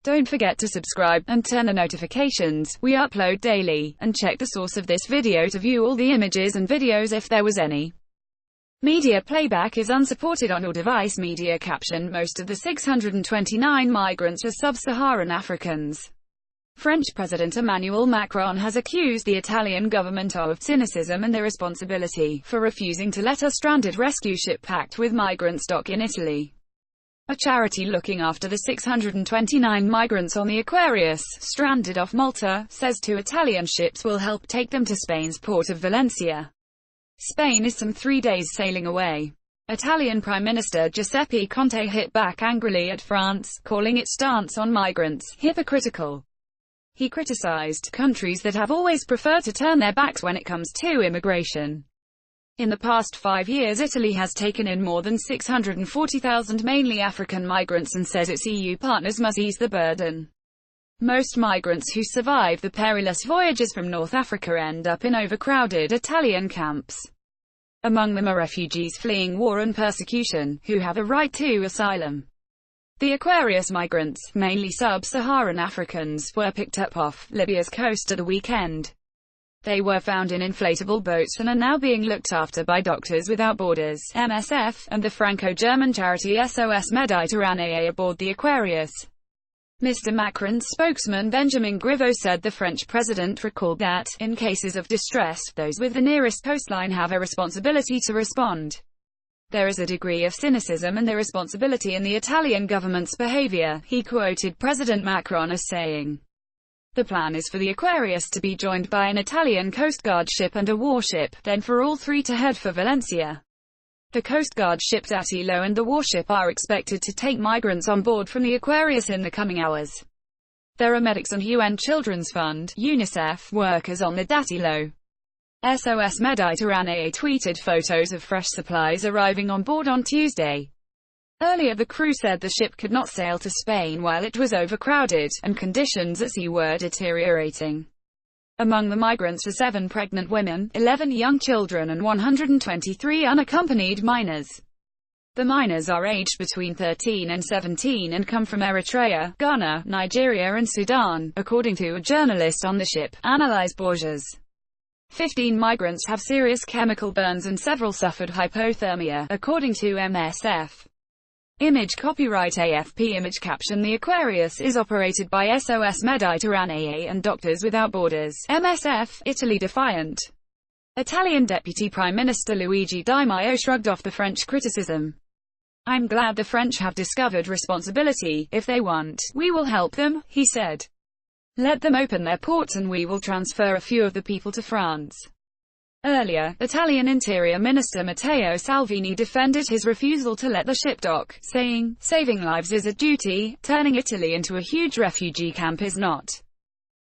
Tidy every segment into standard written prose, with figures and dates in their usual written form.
Don't forget to subscribe, and turn on notifications. We upload daily, and check the source of this video to view all the images and videos if there was any. Media playback is unsupported on your device. Media caption: most of the 629 migrants are sub-Saharan Africans. French President Emmanuel Macron has accused the Italian government of cynicism and irresponsibility for refusing to let a stranded rescue ship packed with migrants dock in Italy. A charity looking after the 629 migrants on the Aquarius, stranded off Malta, says 2 Italian ships will help take them to Spain's port of Valencia. Spain is some 3 days sailing away. Italian Prime Minister Giuseppe Conte hit back angrily at France, calling its stance on migrants hypocritical. He criticized countries that have always preferred to turn their backs when it comes to immigration. In the past 5 years, Italy has taken in more than 640,000 mainly African migrants and says its EU partners must ease the burden. Most migrants who survive the perilous voyages from North Africa end up in overcrowded Italian camps. Among them are refugees fleeing war and persecution, who have a right to asylum. The Aquarius migrants, mainly sub-Saharan Africans, were picked up off Libya's coast at the weekend. They were found in inflatable boats and are now being looked after by Doctors Without Borders (MSF) and the Franco-German charity SOS Mediterranee aboard the Aquarius. Mr. Macron's spokesman Benjamin Griveaux said the French president recalled that, in cases of distress, those with the nearest coastline have a responsibility to respond. There is a degree of cynicism and irresponsibility in the Italian government's behavior, he quoted President Macron as saying. The plan is for the Aquarius to be joined by an Italian Coast Guard ship and a warship, then for all 3 to head for Valencia. The Coast Guard ship Dattilo and the warship are expected to take migrants on board from the Aquarius in the coming hours. There are medics and UN Children's Fund (UNICEF) workers on the Dattilo. SOS Mediterranee tweeted photos of fresh supplies arriving on board on Tuesday. Earlier the crew said the ship could not sail to Spain while it was overcrowded, and conditions at sea were deteriorating. Among the migrants are 7 pregnant women, 11 young children and 123 unaccompanied minors. The minors are aged between 13 and 17 and come from Eritrea, Ghana, Nigeria and Sudan, according to a journalist on the ship, Analyse Borges. 15 migrants have serious chemical burns and several suffered hypothermia, according to MSF. Image copyright AFP. Image caption: the Aquarius is operated by SOS Mediterranee and Doctors Without Borders (MSF). Italy defiant. Italian Deputy Prime Minister Luigi Di Maio shrugged off the French criticism. "I'm glad the French have discovered responsibility. If they want, we will help them," he said. "Let them open their ports and we will transfer a few of the people to France." Earlier, Italian Interior Minister Matteo Salvini defended his refusal to let the ship dock, saying, "Saving lives is a duty, turning Italy into a huge refugee camp is not."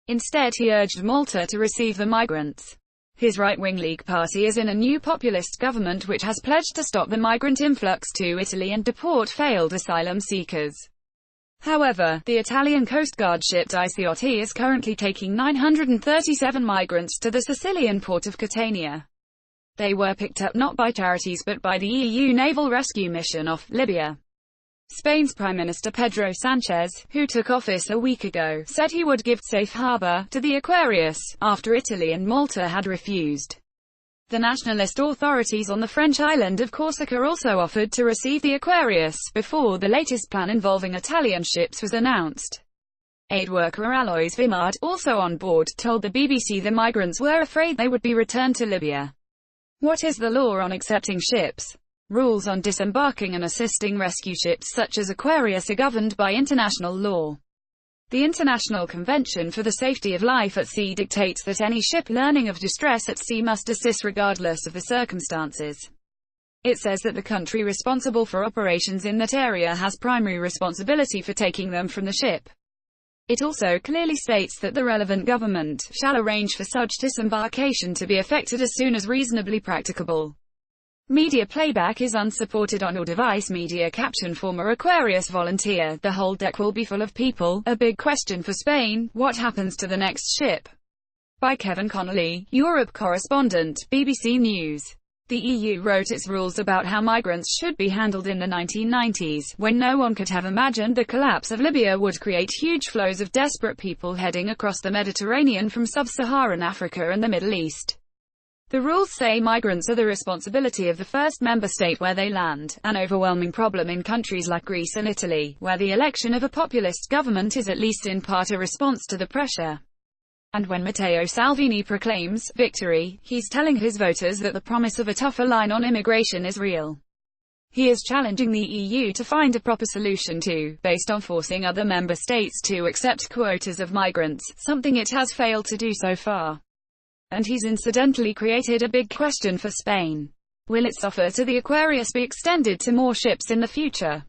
Instead he urged Malta to receive the migrants. His right-wing League party is in a new populist government which has pledged to stop the migrant influx to Italy and deport failed asylum seekers. However, the Italian Coast Guard ship Diciotti is currently taking 937 migrants to the Sicilian port of Catania. They were picked up not by charities but by the EU naval rescue mission off Libya. Spain's Prime Minister Pedro Sanchez, who took office a week ago, said he would give safe harbor to the Aquarius, after Italy and Malta had refused. The nationalist authorities on the French island of Corsica also offered to receive the Aquarius, before the latest plan involving Italian ships was announced. Aid worker Alois Vimard, also on board, told the BBC the migrants were afraid they would be returned to Libya. What is the law on accepting ships? Rules on disembarking and assisting rescue ships such as Aquarius are governed by international law. The International Convention for the Safety of Life at Sea dictates that any ship learning of distress at sea must assist regardless of the circumstances. It says that the country responsible for operations in that area has primary responsibility for taking them from the ship. It also clearly states that the relevant government shall arrange for such disembarkation to be effected as soon as reasonably practicable. Media playback is unsupported on your device. Media caption: former Aquarius volunteer, the whole deck will be full of people, a big question for Spain, what happens to the next ship? By Kevin Connolly, Europe correspondent, BBC News. The EU wrote its rules about how migrants should be handled in the 1990s, when no one could have imagined the collapse of Libya would create huge flows of desperate people heading across the Mediterranean from sub-Saharan Africa and the Middle East. The rules say migrants are the responsibility of the first member state where they land, an overwhelming problem in countries like Greece and Italy, where the election of a populist government is at least in part a response to the pressure. And when Matteo Salvini proclaims victory, he's telling his voters that the promise of a tougher line on immigration is real. He is challenging the EU to find a proper solution to, based on forcing other member states to accept quotas of migrants, something it has failed to do so far. And he's incidentally created a big question for Spain. Will its offer to the Aquarius be extended to more ships in the future?